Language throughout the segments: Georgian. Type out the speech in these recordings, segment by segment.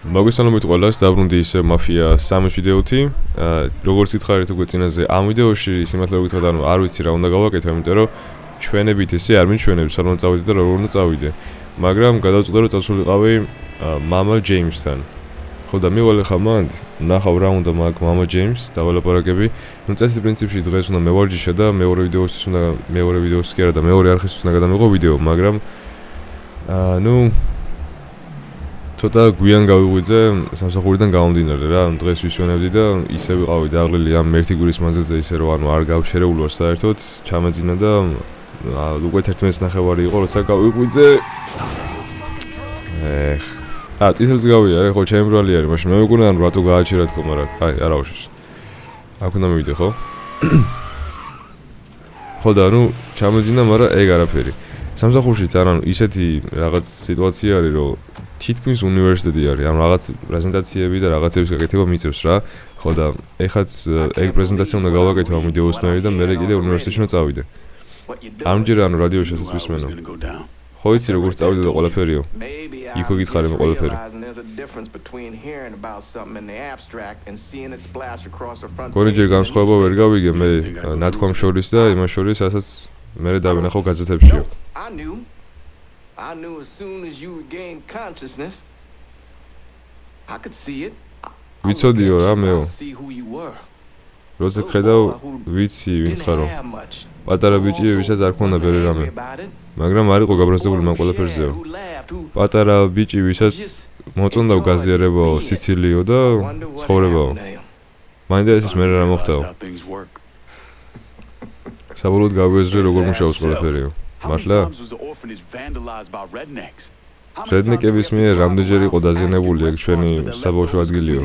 მოგესალმებით ყველას, დაბრუნდი ისევ მაფია 3 ვიდეოთი. როგორც ითხარით უკვე წინაზე ამ ვიდეოში სიმართლე გითხრათ, ანუ არ ვიცი რა უნდა გავაკეთო, იმიტომ რომ ჩვენებით ესე არ მიჩვენებს, რომ წავიდე და როგორ უნდა წავიდე. მაგრამ გადავწყვიტე რომ წავსულიყავი მამა ჯეიმსთან. ხო და მივალე ხა მანდ, ნახავ რა უნდა მაგ მამა ჯეიმს დავალაპარაკები. ნუ წესი პრინციპში დღეს უნდა მევარჯიშა და მეორე ვიდეოს კი არა და მეორე არხის უნდა გადამიღო ვიდეო, მაგრამ ნუ ცოტა გვიან გავიღვიძე სამსახურიდან გამომდინარე რა, დღეს ვისვენებდი და ისე ვიყავი დაღლილი ამ ერთი გვრის მანძილზე ისე რომ ანუ არ გავშერეული ვარ საერთოდ, ჩამეძინა და უკვე 11 ნახევარი იყო, როცა გავიღვიძე. წითელს გავიარე, ხო, ჩემი ბრალი არის, მაშინ მე მეგონა ანუ რატო გააჩერა თქო, მაგრამ აი, არა ვაშვის. აქ უნდა მივიდე, ხო? ხო და ნუ ჩამეძინა, მაგრამ ეგ არაფერი. სამსახურშიც ანუ ისეთი რაღაც სიტუაცია არის, რომ თითქმის უნივერსიტეტი არის, ანუ რაღაც პრეზენტაციები და რაღაცების გაკეთება მიწევს რა. ხო და ეხაც ეგ პრეზენტაცია უნდა გავაკეთო ამ ვიდეოს მერე და მერე კიდე უნივერსიტეტში უნდა წავიდე. ამჯერ ანუ რადიოში ესაც ვისმენო. ხო იცი როგორ წავიდე და ყველაფერიო. იქ გითხარი მე ყველაფერი. გორიჯერ განსხვავება ვერ გავიგე მე ნათქვამ შორის და იმას შორის, რასაც მერე დავინახო გაზეთებშიო. I knew as soon as you regained consciousness, I could see it. ვიცოდიო რა მეო. როცა ხედავ ვიცი ვინც ხარო. პატარა ბიჭი ვისაც არ ქონდა ბერე რამე. მაგრამ არ იყო გაბრაზებული მან ყველაფერზეო. პატარა ბიჭი ვისაც მოწონდაო გაზიარებაო, სიცილიო და ცხოვრებაო. მაინდა ეს მე რა მოხდაო. საბოლოოდ გავიაზრე როგორ მუშაობს ყველაფერიო. მართლა? რედნეკების მიერ რამდენჯერ იყო დაზიანებული ეგ ჩვენი საბავშვო ადგილიო?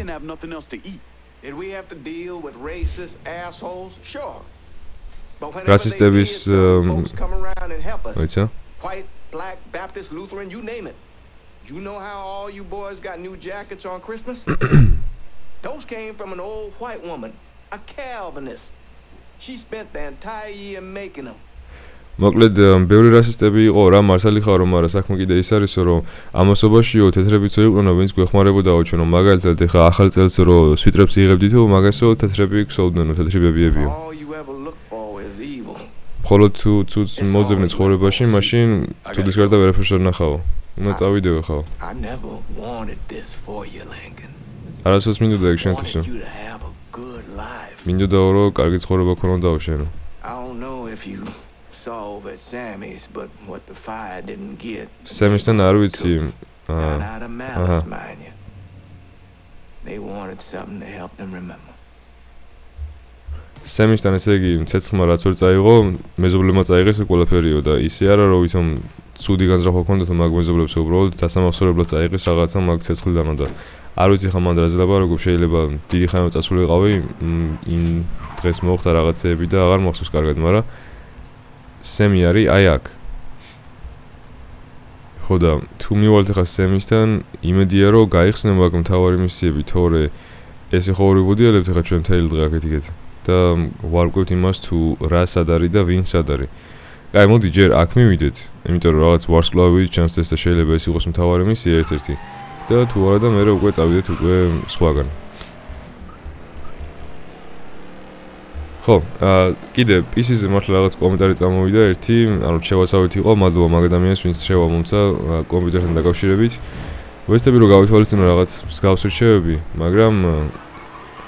რასისტების ვიცი? You know how all you boys got new jackets on Christmas? Those came from an old white woman, a Calvinist. She spent the entire year making them. მოკლედ ბევრი რასისტები იყო რა, მართალი ხარო, მაგრამ საქმე კიდე ის არის, რომ ამასობაშიო თეთრებიც იყვნენ, ვინც გვეხმარებოდაო ჩვენო, მაგალითად ეხა ახალ წელს რომ სვიტრებს იღებდითო, მაგასო თეთრები ქსოვდნენო, თეთრი ბებიებიო. ხოლო თუ ცუც მოძებნე ცხოვრებაში, მაშინ ცუდის გარდა ვერაფერს ვერ ნახავ. უნდა წავიდეო ხა. არასოდეს მინდოდა ეგ შენთვისო. მინდოდაო რომ კარგი ცხოვრება ქონოდაო შენო. Solve at Sammy's, but what the fire didn't get. Sammy'sთან არ ვიცი. They wanted something to help them remember. Sammy'sთან ესე იგი ცეცხლმა რაც ვერ წაიღო, მეზობლებმა წაიღეს ყველაფერიო და ისე არა რომ ვითომ ცუდი განზრახვა ჰქონდათ მაგ მეზობლებს უბრალოდ დასამახსოვრებლად წაიღეს რაღაცა მაგ ცეცხლიდანო და არ ვიცი ხა მანდ რაზე ლაპარაკობ, შეიძლება დიდი ხანი წასულიყავი იმ დღეს მოხდა რაღაცეები და აღარ მახსოვს კარგად, მაგრამ სემი არის აი აქ. ხო და თუ მივალთ ხა სემისთან, იმედია რომ გაიხსნება მაგ მთავარი მისიები, თორე ესე ხო ორი ვუდიალებთ ხა ჩვენ მთელი დღე აქეთ იქეთ და ვარკვევთ იმას თუ რა სად არის და ვინ სად არის. აი მოდი ჯერ აქ მივიდეთ, იმიტომ რომ რაღაც ვარსკვლავი ჩანს ეს და შეიძლება ეს იყოს მთავარი მისია ერთ-ერთი და თუ არა და მე უკვე წავიდეთ უკვე სხვაგან. ხო, კიდე PC-ზე მართლა რაღაც კომენტარი წამოვიდა ერთი, ანუ შევასავით იყო, მადლობა მაგ ადამიანს, ვინც შევამომცა კომპიუტერთან დაკავშირებით. ვეცდები რომ გავითვალისწინო რაღაც მსგავს რჩევები, მაგრამ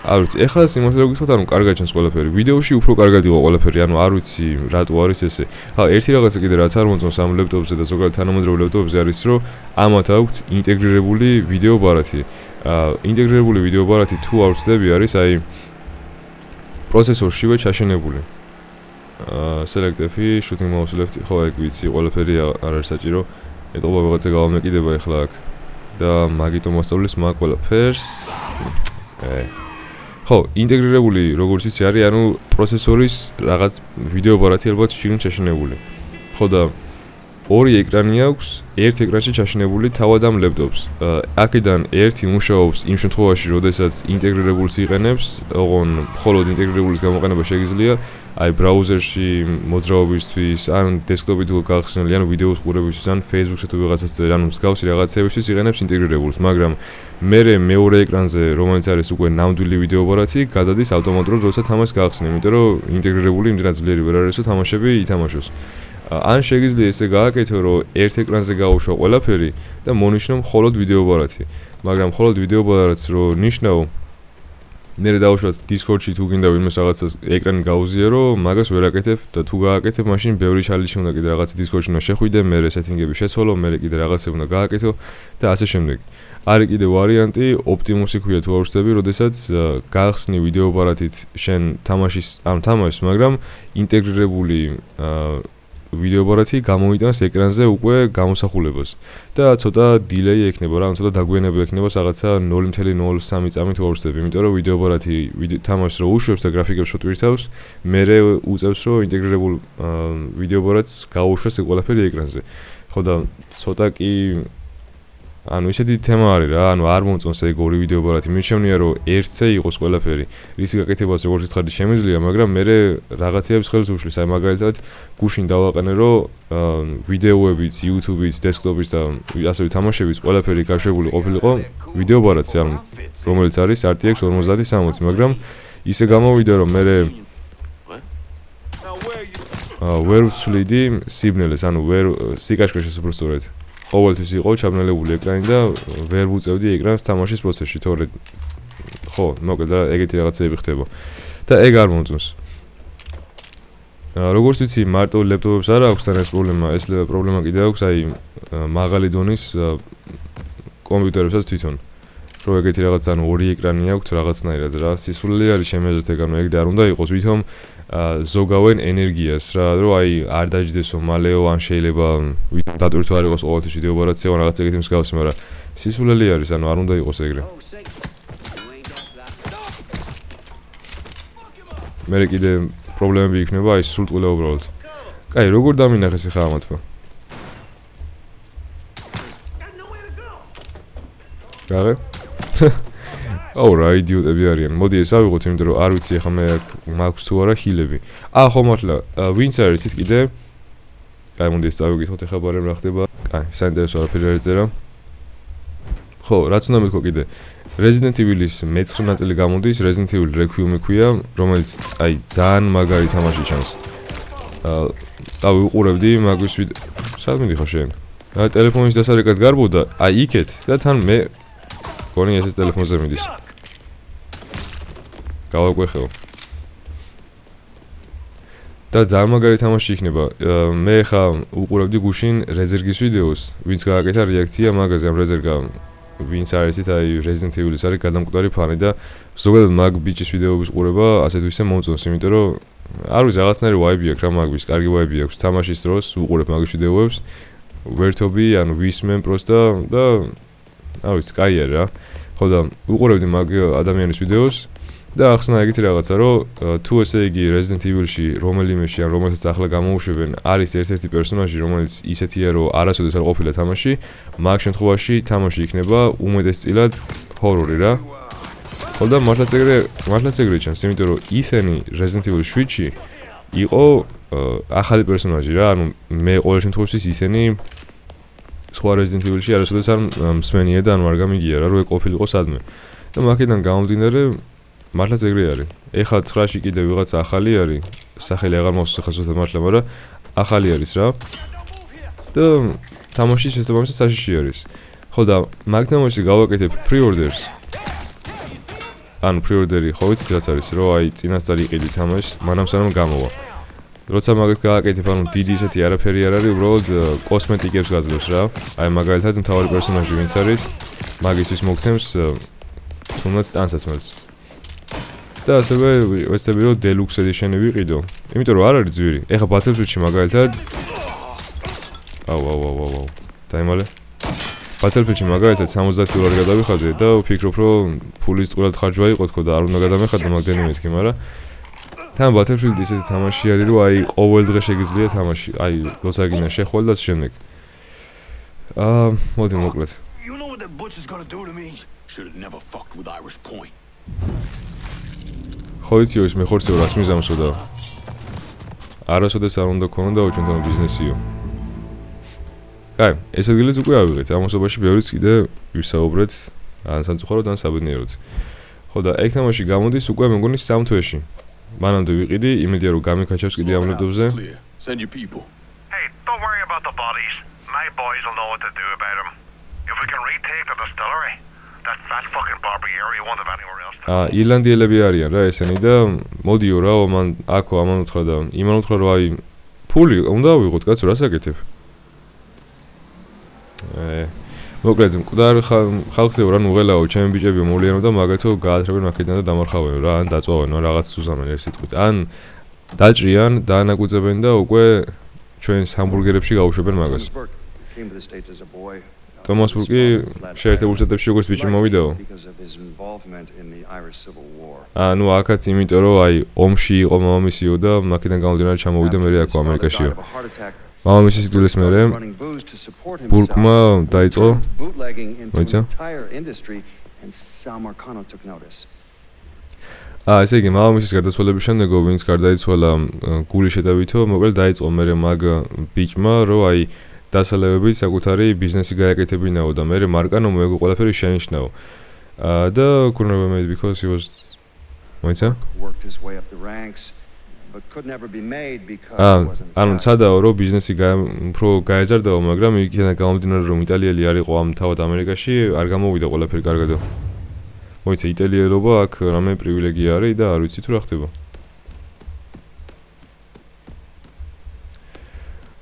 არ ვიცი, ეხლა სიმართლე რომ გითხრათ, ანუ კარგად ჩანს ყველაფერი. ვიდეოში უფრო კარგად იყო ყველაფერი, ანუ არ ვიცი რატო არის ესე. ხა, ერთი რაღაცა კიდე რაც არ მომწონს ამ ლეპტოპზე და ზოგადად თანამედროვე ლეპტოპებზე არის, რომ ამათ აქვთ ინტეგრირებული ვიდეო ბარათი. ინტეგრირებული ვიდეო ბარათი თუ არ ვცდები არის, აი პროცესორშივე ჩაშენებული. Select F, shooting mouse left, ხო ეგ ვიცი, ყველაფერი არ არის საჭირო. ეტყობა ვიღაცა გავამეკიდება ეხლა აქ. და მაგითო მოსწავლის მაგ ყველაფერს. ხო, ინტეგრირებული როგორც იცი არის, ანუ პროცესორის რაღაც ვიდეო ბარათი ალბათ შიგნით ჩაშენებული. ხო და ორი ეკრანი აქვს, ერთ ეკრანში ჩაშენებული თავად ამ ლეპტოპს. აქედან ერთი მუშაობს იმ შემთხვევაში, როდესაც ინტეგრირებულს იყენებს, ოღონ მხოლოდ ინტეგრირებულის გამოყენება შეგიძლია, აი ბრაუზერში მოძრაობისთვის, ან დესკტოპით თუ გახსნილი, ან ვიდეოს ყურებისთვის, ან Facebook-ზე თუ ვიღაცას წერს, ანუ მსგავსი რაღაცებისთვის იყენებს ინტეგრირებულს, მაგრამ მეორე ეკრანზე, რომელიც არის უკვე ნამდვილი ვიდეო აპარატი, გადადის ავტომატურად, როცა თამაშს გახსნი, იმიტომ რომ ინტეგრირებული იმდენად ძლიერი ვერ არის, რომ თამაშები ითამაშოს. ან შეგიძლია ესე გააკეთო, რომ ერთ ეკრანზე გაუშვა ყველაფერი და მონიშნო მხოლოდ ვიდეო აპარატი. მაგრამ მხოლოდ ვიდეო აპარატს რო ნიშნავ, მერე დავუშვათ Discord-ში თუ გინდა ვინმეს რაღაცას ეკრანი გაუზიარო, მაგას ვერ აკეთებ და თუ გააკეთებ, მაშინ ბევრი ჩალიში უნდა კიდე რაღაც Discord-ში უნდა შეხვიდე, მერე სეტინგები შეცვალო, მერე კიდე რაღაცები უნდა გააკეთო და ასე შემდეგ. არის კიდე ვარიანტი, Optimus-ი ქვია თუ არ ვშთები, როდესაც გახსნი ვიდეო აპარატით შენ თამაშს, მაგრამ ინტეგრირებული ვიდეო აპარატი გამოიტანს ეკრანზე უკვე გამოსახულებას და ცოტა delay ექნება რა, ცოტა დაგვიანება ექნება რაღაცა 0.03 წამი თუ არ ვშთები, იმიტომ რომ ვიდეო აპარატი თამაშს რო უშვებს და გრაფიკებს რო ტვირთავს, მერე უწევს რომ ინტეგრირებულ ვიდეო აპარატს გაუშვას ეგ ყველაფერი ეკრანზე. ხო და ცოტა კი ანუ ისეთი თემა არის რა, ანუ არ მომწონს ეგ ორი ვიდეო აპარატი. მირჩევნია რომ ერთზე იყოს ყველაფერი. რისი გაკეთებაც როგორც ვითხარი შემიძლია, მაგრამ მე რაღაცეებს ხელს უშლის. აი მაგალითად, გუშინ დავაყენე რომ ვიდეოებიც, YouTube-იც, დესკტოპიც და ასევე თამაშებიც ყველაფერი გაშვებული ყოფილიყო ვიდეო აპარატზე, ანუ რომელიც არის RTX 5060, მაგრამ ისე გამოვიდა რომ მე ვერ ვცვლიდი სიგნალს, ანუ ვერ სიკაშკაშეს უბრალოდ ყოველთვის იყო ჩაბნელებული ეკრანი და ვერ ვუწევდი ეკრანს თამაშის პროცესში, თორე ხო, მოკლედ და ეგეთი რაღაცები ხდება. და ეგ არ მომწონს. როგორც ვიცი, მარტო ლეპტოპებს არ აქვს თან ეს პრობლემა, ეს პრობლემა კიდე აქვს აი მაღალი დონის კომპიუტერებსაც თვითონ. რომ ეგეთი რაღაც ანუ ორი ეკრანი აქვს რაღაცნაირად რა, სისულელი არის შემეძლეთ ეგ ანუ ეგ და არ უნდა იყოს ვითომ ზოგავენ ენერგიას რა, რომ აი არ დაждდესო მალეო, ან შეიძლება ვითომ დატვირთვა არ იყოს ყოველთვის ვიდეო აპარატზე, ან რაღაც ეგეთი მსგავსი, მაგრამ სისულელი არის, ანუ არ უნდა იყოს ეგრე. მე კიდე პრობლემები იქნება აი სულტყვილა უბრალოდ. კაი, როგორ დამინახეს ახლა ამათმა? გაღე? აუ რა იდიოტები არიან. მოდი ეს ავიღოთ, იმიტომ რომ არ ვიცი ახლა მე მაქვს თუ არა ჰილები. ხო მართლა, ვინც არის ის კიდე? კაი, მოდი ეს ავიღოთ ახლა ბარემ რა ხდება. კაი, საინტერესო არაფერი არ ეწერა. ხო, რაც უნდა მეთქვა კიდე. Resident Evil-ის მე-9 ნაწილი გამოდის, Resident Evil Requiem-ი ქვია, რომელიც აი ძალიან მაგარი თამაში ჩანს. ვიყურებდი მაგის ვიდეო. სად მიდიხარ შენ? ტელეფონის დასარეკად გარბოდა, აი იქეთ და თან მე გონი ესეც ტელეფონზე მიდის. გავაკვეხეო. და ძალიან მაგარი თამაში იქნება. მე ხა უყურებდი გუშინ რეზერგის ვიდეოს, ვინც გააკეთა რეაქცია მაგაზე, ამ რეზერგა ვინც არის ის აი Resident Evil-ის არის გადამკვდარი ფანი და ზოგადად მაგ ბიჭის ვიდეოების ყურება ასეთ ვისე მომწონს, იმიტომ რომ არ ვიცი რაღაცნაირი ვაიბი აქვს რა მაგის, კარგი ვაიბი აქვს თამაშის დროს, უყურებ მაგის ვიდეოებს, ვერთობი, ანუ ვისმენ პროსტა და არ ვიცი, კაი არის რა. ხო და უყურებდი მაგ ადამიანის ვიდეოს და ახსნა ეგეთი რაღაცა, რომ თუ ესე იგი Resident Evil-ში რომელიმეში ან რომელსაც ახლა გამოუშვებენ, არის ერთ-ერთი პერსონაჟი, რომელიც ისეთია, რომ არასოდეს არ ყოფილა თამაში, მაგ შემთხვევაში თამაში იქნება უმეტესწილად ჰორორი რა. ხო და მართლაც ეგრე ჩანს, იმიტომ რომ Ethan-ი Resident Evil 7-ში იყო ახალი პერსონაჟი რა, ანუ მე ყოველ შემთხვევაში Ethan-ი სხვა Resident Evil-ში არასოდეს არ მსმენია და ანუ არ გამიგია რა, რომ ეგ ყოფილიყო სადმე. და მაგიდან გამომდინარე მართლაც ეგრე არის. ეხლა 9-ში კიდე ვიღაცა ახალი არის, სახელი აღარ მოვსახა ხასუთა მართლა, მაგრამ ახალი არის რა. და თამაში შესაბამისად საშიში არის. ხო და მაგ თამაშში გავაკეთებ pre-orders. ანუ pre-order-ი ხო ვიცით რაც არის, რომ აი წინასწარ იყიდი თამაშს, მანამ სანამ გამოვა. როცა მაგას გააკეთებ, ანუ დიდი ისეთი არაფერი არ არის, უბრალოდ კოსმეტიკებს გაძლევს რა. აი მაგალითად მთავარი პერსონაჟი ვინც არის, მაგისთვის მოგცემს თუნდაც ტანსაცმელს. და ასევე ვეცდები რომ Deluxe Edition-ი ვიყიდო, იმიტომ რომ არ არის ძვირი. ეხლა Battlefield-ში მაგალითად აუ. დაიმალე. Battlefield-ში მაგალითად $70 გადავიხადე და ვფიქრობ რომ ფულის წყვილად ხარჯვა იყო თქო და არ უნდა გადამეხადო მაგდენი მეთქი, მაგრამ თან Battlefield ისეთი თამაში არის, რომ აი ყოველ დღე შეგიძლია თამაში, აი როცა გინდა შეხვალ და შემდეგ. მოდი მოკლედ. You know what that butch is gonna do to me? Should have never fucked with Irish Point. ხო იცი ის მე ხორცეო რას მიზამსო და არასოდეს არ უნდა ქონოდა ჩვენთან ბიზნესიო. კაი, ეს ადგილიც უკვე ავიღეთ. ამასობაში ბევრიც კიდე ვისაუბრეთ ან სამწუხაროდ ან საბედნიეროდ. ხო და ეგ თამაში გამოდის უკვე მე მგონი 3 თვეში. მანამდე ვიყიდი, იმედია რომ გამიქაჩავს კიდე ამ ლეპტოპზე. Send your people. Hey, don't worry about the bodies. My boys will know what to do about them. If we can retake the distillery, that fat fucking Barbieri won't have anywhere else. ირლანდიელები არიან რა ესენი და მოდიო რა მან აქო ამან უთხრა და იმან უთხრა რომ აი ფული უნდა ავიღოთ კაცო რას აკეთებ? მოკლედ მკვდარ ხალხზე რა ნუ ველაო ჩემი ბიჭები მოვლიანო და მაგათო გაათრებენ აქედან და დამარხავენ რა ან დაწვავენ რაღაც უზამენ ერთ სიტყვით ან დაჭრიან დაანაგვიძებენ და უკვე ჩვენს ჰამბურგერებში გაუშვებენ მაგას. Thomas Burke შეერთებულ შტატებში როგორც ბიჭი მოვიდაო. ნუ აქაც იმიტომ რომ აი ომში იყო მამამისიო და მაქედან გამომდინარე ჩამოვიდა მე აქ ამერიკაშიო. მამამისი სიკვდილის მერე ბურკმა დაიწყო მოიცა? ესე იგი მამამისის გარდაცვალების შემდეგ ვინც გარდაიცვალა გული შეტევითო მოკლედ დაიწყო მე მაგ ბიჭმა რომ აი დასალევებით საკუთარი ბიზნესი გააკეთებინაო და მე მარკანო მოეგო ყველაფერი შენიშნაო. და couldn't have made because he was მოიცა? ანუ ცადაო რომ ბიზნესი უფრო გაეზარდაო, მაგრამ იქიდან გამომდინარე რომ იტალიელი არ იყო ამ თავად ამერიკაში, არ გამოვიდა ყველაფერი კარგადო. მოიცა იტალიელობა აქ რამე პრივილეგია არის და არ ვიცი თუ რა ხდება.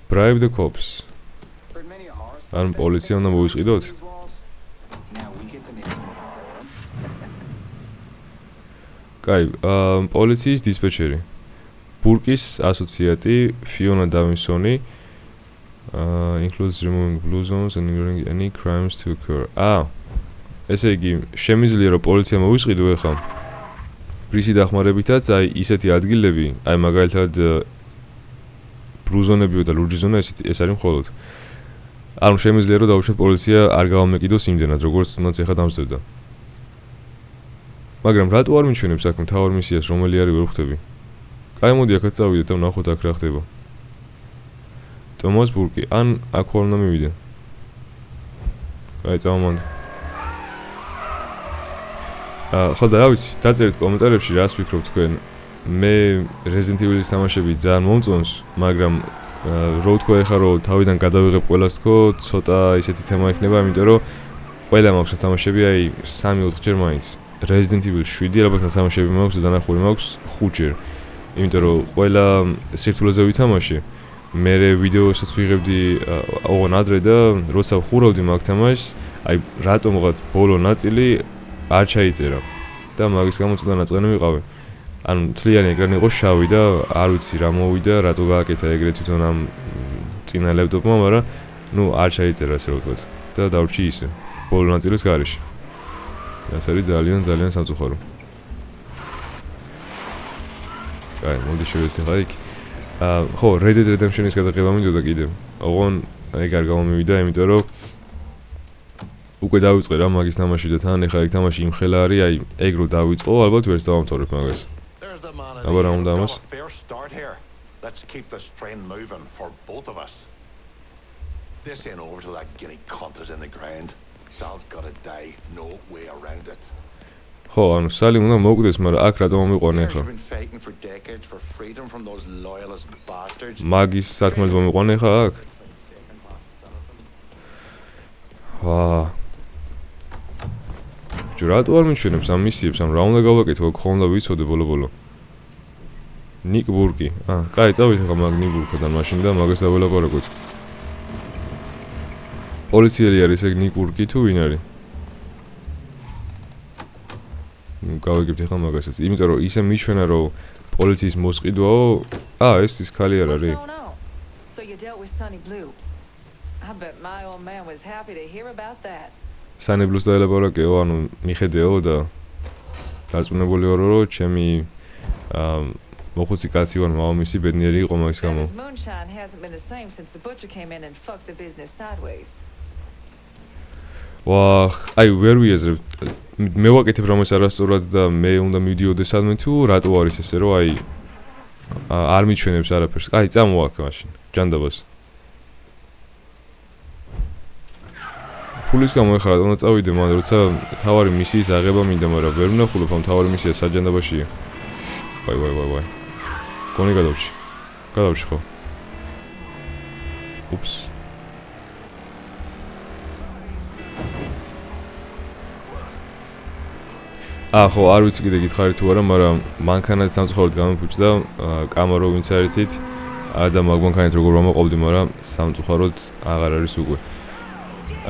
Bribe the cops. ან პოლიცია უნდა მოვისყიდოთ? კაი, პოლიციის დისპეჩერი. ბურკის ასოციატი ფიონა დავინსონი includes removing blue zones and ignoring any crimes to occur. ესე იგი, შემიძლია რომ პოლიცია მოვისყიდო ეხლა. პრისი დახმარებითაც აი ისეთი ადგილები, აი მაგალითად ბრუზონებიო და ლურჯი ზონა ეს არის მხოლოდ. ანუ შემიძლია რომ დაუშვათ პოლიცია არ გავამეკიდოს იმდენად როგორც თუნდაც ეხა დამზევდა. მაგრამ რატო არ მიჩვენებს აქ მთავარ მისიას რომელი არის ვერ ხვდები? კაი მოდი აქაც წავიდეთ და ვნახოთ აქ რა ხდება. Thomas Burke ან აქ არ უნდა მივიდე. კაი წავმანდ. ხო და რა ვიცი, დაწერეთ კომენტარებში რას ფიქრობთ თქვენ. მე Resident Evil-ის თამაშები ძალიან მომწონს, მაგრამ რო თქვა ეხა რომ თავიდან გადავიღებ ყველას თქო, ცოტა ისეთი თემა იქნება, იმიტომ რომ ყველა მაქვს თამაშები აი 3-4 ჯერ მაინც. Resident Evil 7 ალბათ თამაშები მაქვს და დანახული მაქვს 5 ჯერ. იმიტომ რომ ყველა სირთულეზე ვითამაშე. მე ვიდეოსაც ვიღებდი ოღონ ადრე და როცა ვხურავდი მაგ თამაშს, აი რატომღაც ბოლო ნაწილი არ ჩაიწერა და მაგის გამო ცოტა ნაწყენი ვიყავე. ანუ თლიანი ეკრანი იყო შავი და არ ვიცი რა მოვიდა, რატო გააკეთა ეგრეთ თვითონ ამ წინა ლეპტოპმა, მაგრამ ნუ არ ჩაიწერა ასე ვთქვათ და დავრჩი ისე ბოლო ნაწილის გარეშე. ეს არის ძალიან სამწუხარო. აი, მოდი შევიდეთ ახლა იქ. ხო, Red Dead Redemption-ის გადაღება მინდოდა კიდევ. ოღონ ეგ არ გამომივიდა, იმიტომ რომ უკვე დავიწყე რა მაგის თამაში და თან ეხლა ეგ თამაში იმხელა არის, აი ეგ რო დავიწყო, ალბათ ვერც დავამთავრებ მაგას. აბა რა უნდა ამას? Let's keep this train moving for both of us. This ain't over till that guinea cunt is in the ground. Sal's gotta die, no way around it. ხო, ანუ სალი უნდა მოვკვდეს, მაგრამ აქ რატომ მომიყვანე ახლა? მაგის საქმეს მომიყვანე ახლა აქ? რატო არ მიჩვენებს ამ მისიებს, ამ რა უნდა გავაკეთო, ხო უნდა ვიცოდე ბოლო-ბოლო. Nick Burke. კაი, წავიდეთ ახლა მაგ Nick Burke-დან მაშინ და მაგას დაველაპარაკოთ. პოლიციელი არის ეგ Nick Burke თუ ვინ არის? გავიგებთ ახლა მაგასაც, იმიტომ რომ ისე მიჩვენა რომ პოლიციის მოსყიდვაო, ეს ის ქალი არ არის. So you dealt with Sonny Blue. I bet my old man was happy to hear about that. Sonny Blue-ს დაელაპარაკეო, ანუ მიხედეო და დარწმუნებული ვარო რომ ჩემი მოხუცი კაცი ვარ, მამამისი ბედნიერი იყო მაგის And გამო. his moonshine hasn't been the same since the butcher came in and fucked the business sideways. ვა, აი ვერ ვიაზრებ. მე ვაკეთებ რომ ეს არასწორად და მე უნდა მივდიოდეს სადმე თუ რატო არის ესე რომ აი არ მიჩვენებს არაფერს. აი წამოაქ მაშინ ჯანდაბას. ფულის გამო ეხლა უნდა წავიდე მან როცა თავარი მისიის აღება მინდა, მაგრამ ვერ ვნახულობ ამ თავარი მისია საჯანდაბაშია. ვაი. გონი გადავში. გადავში ხო? უპს. ხო, არ ვიცი კიდე გითხარი თუ არა, მაგრამ მანქანად სამწუხაროდ გამიფუჭდა, კამარო ვინც არიცით და მაგმანქანით როგორ ვამოყავდი, მაგრამ სამწუხაროდ აღარ არის უკვე.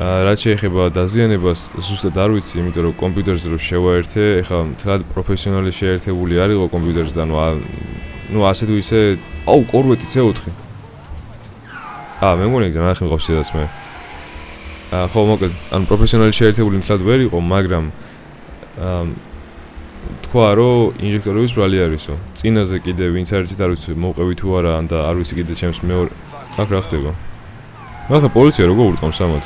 რაც შეეხება დაზიანებას, ზუსტად არ ვიცი, იმიტომ რომ კომპიუტერზე რო შევაერთე, ეხლა თქვა პროფესიონალი შეერთებული არ იყო კომპიუტერზე და ნუ ასე თუ ისე, აუ, კორვეტი C4. მე მგონი ნახე მყავს სადაც მე. ხო, მოკლედ, ანუ პროფესიონალი შეერთებული მთლად ვერ იყო, მაგრამ თქვა რომ ინჟექტორების ბრალი არისო. წინაზე კიდე ვინც არიცით არ ვიცი მოვყევი თუ არა და არ ვიცი კიდე ჩემს მეორე აქ რა ხდება. მაგა პოლიცია როგორ ურტყამს ამათ?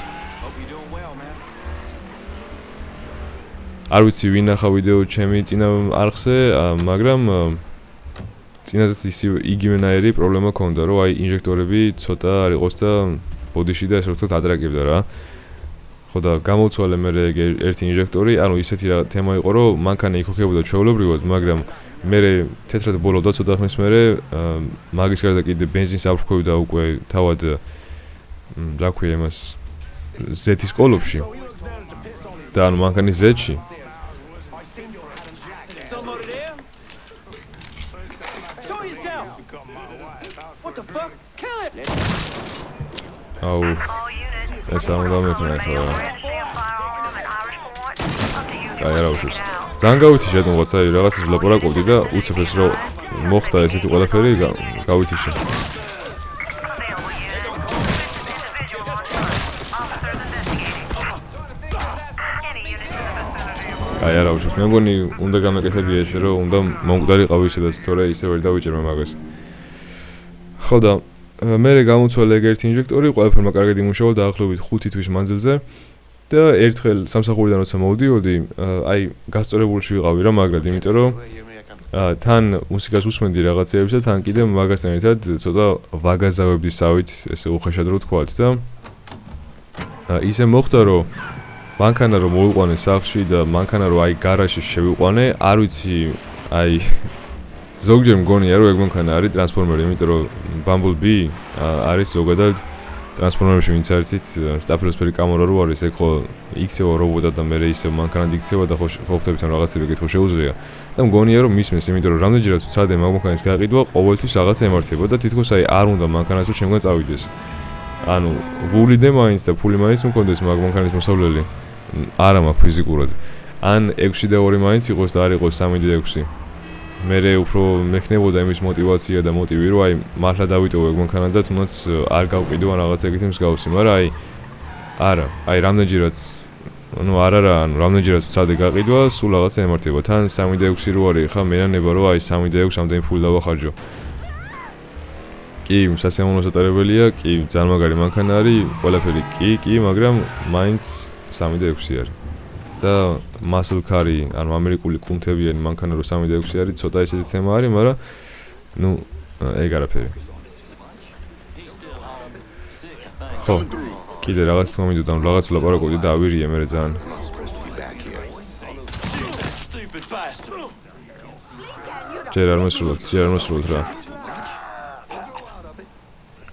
არ ვიცი ვინ ახა ვიდეო ჩემი წინა არხზე, მაგრამ წინაზეც იგივენაირი პრობლემა ქონდა, რომ აი ინჟექტორები ცოტა არ იყოს და ბოდიში და ესე ვთქვათ ადრაკებდა რა. ხო და გამოვცვალე მე ერთი ინჟექტორი, ანუ ისეთი რა თემა იყო, რომ მანქანა იქოქებოდა ჩვეულებრივად, მაგრამ მე თეთრად ბოლოდა ცოტა ხნის მერე მაგის გარდა კიდე ბენზინს ავრქვევდა უკვე თავად რა ქვია იმას ზეთის კოლოფში და ანუ მანქანის ზეთში. აუ ეს ამდა მეკნა ხო. აი რა უშოს. ძალიან გავითიშე თუ ვაცა რაღაცას ვლაპარაკობდი და უცებ ეს რომ მოხდა ესეთი ყველაფერი გავითიშე. აი რა უშოს. მე მგონი უნდა გამეკეთებია ესე რომ უნდა მომკვდარიყავი ისედაც თორე ისე ვერ დავიჭერმე მაგას. ხო და მე გამოცვალე ერთი ინჟექტორი, ყველაფერმა კარგად იმუშავა დაახლოებით 5 თვის მანძილზე და ერთხელ სამსახურიდან როცა მოვდიოდი, აი გასწორებულში ვიყავი რა მაგრად, იმიტომ რომ თან მუსიკას უსმენდი რაღაცეებს და თან კიდე მაგასთან ერთად ცოტა ვაგაზავებდისავით, ესე უხეშად რო თქვათ და ისე მოხდა რომ მანქანა რომ მოვიყვანე სახლში და მანქანა რომ აი გარაჟში შევიყვანე, არ ვიცი, აი ზოგჯერ მგონია რომ ეგ მანქანა არის ტრანსფორმერი, იმიტომ რომ Bumblebee არის ზოგადად ტრანსფორმერებში ვინც არიცით სტაფილოსფერი კამარა რო არის, ეგ ხო იქცევა რობოტად და მე ისე მანქანად იქცევა და ხო ხოხტებთან რაღაცები გითხო შეუძლია. და მგონია რომ მისმეს, იმიტომ რომ რამდენჯერაც ვცადე მანქანის გაყიდვა, ყოველთვის რაღაცა ემართება და თითქოს აი არ უნდა მანქანას რომ ჩემგან წავიდეს. ანუ ვულიდე მაინც და ფული მაინც მქონდეს მანქანის მოსავლელი. არა მაქვს ფიზიკურად. ან 6-2 მაინც იყოს და არ იყოს 3-6. მე უფრო მექნებოდა იმის мотиваცია და мотиვი რომ აი მართლა დავიტოვო ეგ მანქანა და თუნდაც არ გავყიდო ან რაღაც ეგეთი მსგავსი, მაგრამ აი აი რამდენჯერაც ანუ ანუ რამდენჯერაც ვცადე გაყიდვა, სულ რაღაცა ემართება. თან 3-6 რო არის, ხა მენანება რომ აი 3-6 ამდენი ფული დავახარჯო. კი, სასიამოვნო სატარებელია, კი, ძალიან მაგარი მანქანა არის, ყველაფერი კი, მაგრამ მაინც 3-6 არის. და muscle car-ი, ანუ ამერიკული კუნთებიანი მანქანა რო 3-6 არის, ცოტა ისეთი თემა არის, მაგრამ ნუ ეგ არაფერი. ხო, კიდე რაღაც თქმა მინდოდა, ანუ რაღაც ვლაპარაკობდი და ავირია მე ძალიან. ჯერ არ მოსულობთ რა.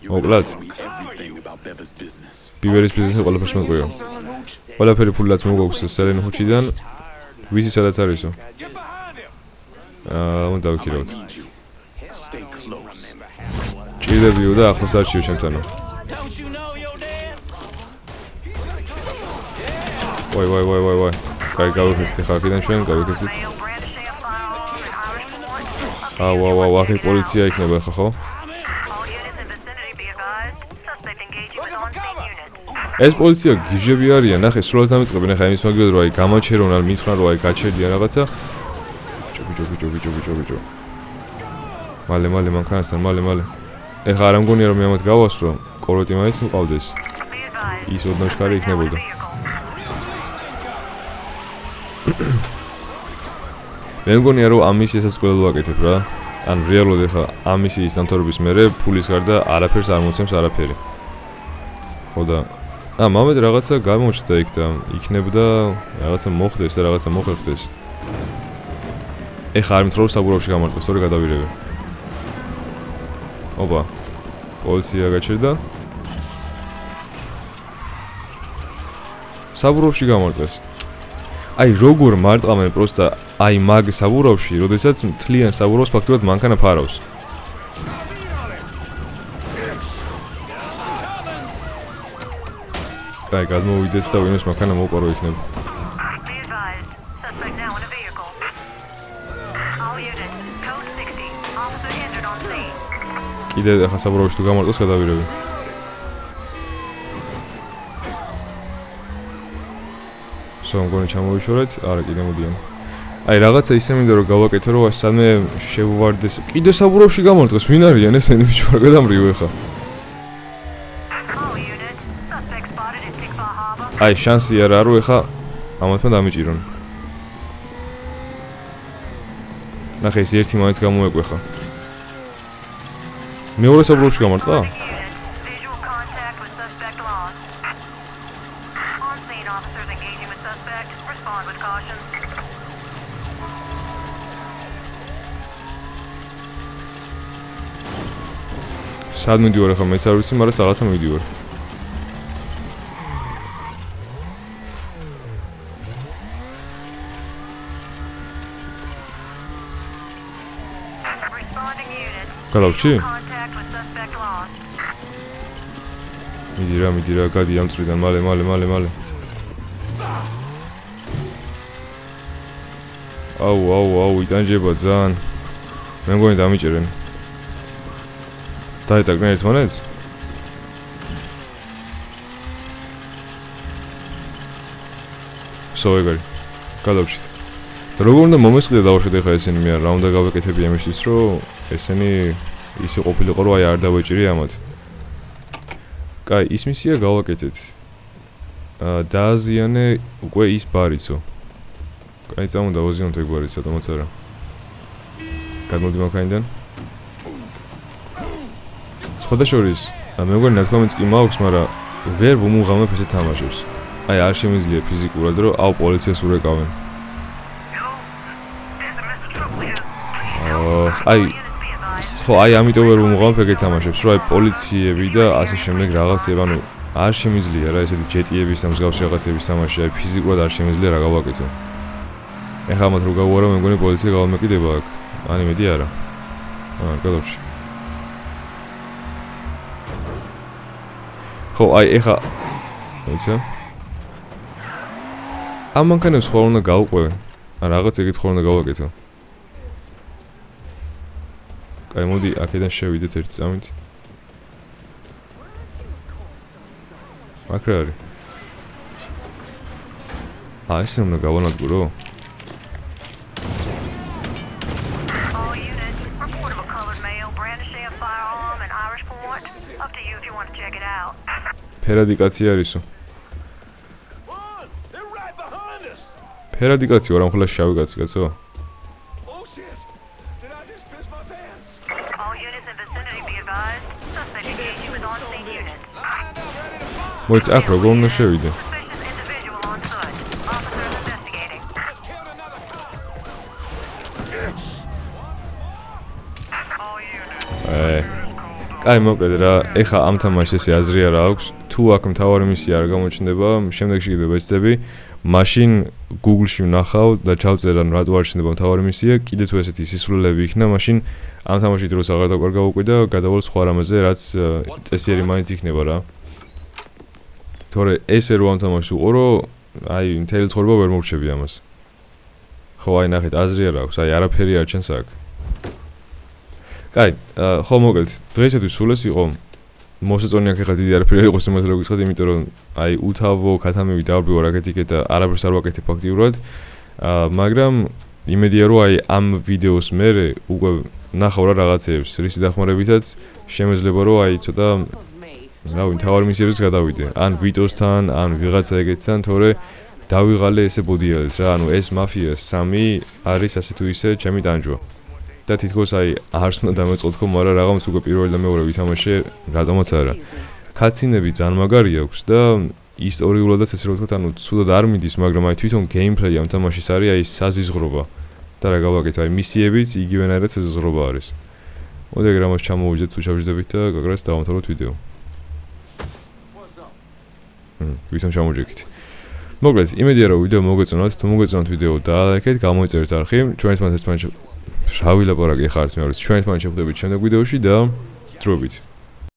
მოკლედ ბიბერის ბიზნესი ყველაფერს მეყვია. ყველაფერი ფულაც მოგაქვს სელენ ჰუჩიდან. ვისი სადაც არისო? უნდა ვიქირავთ. ჭირდებიო და ახლოს არჩიო ჩემთანო. ვაი. კაი გავიქეცით ხა აქედან ჩვენ გავიქეცით. აუ, აქ პოლიცია იქნება ხა ხო? ეს პოლიცია გიჟები არიან, ნახე, სრულად დამიწყებენ, ახლა იმის მაგალითად რომ აი გამაჩერონ, ან მითხრან რომ აი გაჩერდიან რაღაცა. ჯობი. მალე მანქანასთან მალე ეხლა არ მგონია რომ მე ამათ გავასრო კოროტი მაინც მყავდეს ის ოდნავ შქარი იქნებოდა მე მგონია რომ ამის ესაც ყველა ვაკეთებ რა ან რეალურად ეხლა ამის დამთავრების მერე ფულის გარდა არაფერს არ მოცემს არაფერი ხო და მამედ რაღაცა გამოჩნდა იქ და იქნებდა რაღაცა მოხდეს და რაღაცა მოხერხდეს ეხლა არ მითხრა რომ საბურავში გამარტყეს სწორი გადავირებე ოპა პოლიცია გაჩერდა საბურავში გამარტყეს აი როგორ მარტყამენ პროსტა აი მაგ საბურავში როდესაც მთლიან საბურავს ფაქტურად მანქანა ფარავს აი გადმოვიდეთ და ვინმეს მანქანა მოუყარო იქნება კიდე ახლა საბურავში თუ გამარტყეს გადავირები მგონი ჩამოვიშორეთ არა კიდე მოდიან აი რაღაცა ისე მინდა რომ გავაკეთო რომ სადმე შევვარდეს კიდე საბურავში გამარტყეს ვინ არიან ესენი ბიჭო რა გადამრიო ეხა აი შანსი არა რომ ეხა ამათმა დამიჭირონ ნახე ეს ერთი მაინც გამოეკვეხა მეორე საბურავში გამარტყა სად მიდივარ ახლა მეც არ ვიცი, მაგრამ რაღაცა მიდივარ. გალავში? მიდი რა, გადი ამ წრიდან, მალე. აუ, იტანჯება ძალიან. მე მგონი დამიჭერენ. დაიტაკნე ერთმანეთს? ეგარი. გალავშით. და როგორ უნდა მომესყიდე დავუშვით ახლა ესენი მე რა უნდა გავეკეთები ამისთვის რომ ესენი ისე ყოფილიყო რომ აი არ დავეჭირი ამათ. კაი, ის მისია გავაკეთეთ. დააზიანე უკვე ის ბარიცო. კაი, წამო დავაზიანოთ ეგ ბარიც, რატომაც არა. გადმოდი მანქანიდან. სხვადასხვის, მე მგონი ნათქვამიც კი მაქვს, მაგრამ ვერ ვუმუღამებ ესე თამაშებს. აი არ შემიძლია ფიზიკურად რომ აუ პოლიციას ურეკავენ. აი ამიტომ ვერ ვუმუღამებ ეგეთ თამაშებს, რომ აი პოლიციები და ასე შემდეგ რაღაცები, ანუ არ შემიძლია რა ესეთი ჯეტიების და მსგავსი რაღაცების თამაში, აი ფიზიკურად არ შემიძლია რა გავაკეთო. ეხლა ამათ რო გავუარა, მე მგონი პოლიცია გავამეკიდება აქ. ან იმედი არა. გალავში. ხო, აი ეხლა ვიცი? ამ მანქანებს ხო უნდა გავუყვე? ან რაღაც ეგეთ ხო უნდა გავაკეთო? აი მოდი აქედან შევიდეთ ერთი წამით. აქ რა არის? ესე უნდა გავანადგურო? ფერადი კაცი არისო. ფერადი კაცი ვარ, ამ ხოლმე შავი კაცი კაცო. მოიც აქ როგორ უნდა შევიდე? კაი, მოკლედ რა, ეხა ამ თამაშს ესე აზრი არა აქვს. თუ აქ მთავარი მისია არ გამოჩნდება, შემდეგში კიდევ ვეცდები. მაშინ Google-ში ვნახავ და ჩავწერა რატო არ ჩნდება მთავარი მისია, კიდე თუ ესეთი სისულელები იქნა, მაშინ ამ თამაში დროს აღარ დავკარგავ და გადავალ სხვა რამეზე, რაც წესიერი მაინც იქნება რა. თორე ესე რო ამ თამაშს უყურო, აი მთელი ცხოვრება ვერ მოვრჩები ამას. ხო, აი ნახეთ, აზრი არ აქვს, აი არაფერი არ ჩანს აქ. კაი, ხო მოკლედ, დღეისათვის სულ ეს იყო. მოსაწონი აქ ახლა დიდი არაფერი არ იყო სიმართლე რომ გითხრათ, იმიტომ რომ აი უთავო ქათამები დავბრივა რაკეტიკეთ და არაფერს არ ვაკეთებ ფაქტიურად. მაგრამ იმედია რომ აი ამ ვიდეოს მერე უკვე ნახავ რა რაღაცეებს, რის დახმარებითაც შემეძლება რომ აი ცოტა რავი, თავარ მისიებს გადავიდე. ან ვიტოსთან, ან ვიღაცა ეგეთთან, თორე დავიღალე ესე ბოდიალეთ რა. ანუ ეს მაფია 3 არის ასე თუ ისე ჩემი ტანჯვა. და თითქოს აი არც უნდა დამეწყოთ, მაგრამ რაღაც უკვე პირველი და მეორე ვითამაშე, რატომაც არა. კაცინები ძალიან მაგარი აქვს და ისტორიულადაც ესე რომ ვთქვათ, ანუ ცუდად არ მიდის, მაგრამ აი თვითონ გეიმპლეი ამ თამაშის არის აი საზიზღრობა. და რა გავაკეთე, აი მისიებიც იგივენაირად საზიზღრობა არის. მოდი ეგ რამას ჩამოვიძეთ თუ ჩავჯდებით და გაგრას დავამთავროთ ვიდეო. ვითომ ჩამოვიჯექით. მოკლედ, იმედია რომ ვიდეო მოგეწონათ, თუ მოგეწონათ ვიდეო დაალაიქეთ, გამოიწერეთ არხი, ჩვენს ერთმანეთს რა ვილაპარაკი ხარც მეორეც, ჩვენს ერთმანეთს შევხვდებით შემდეგ ვიდეოში და დროებით.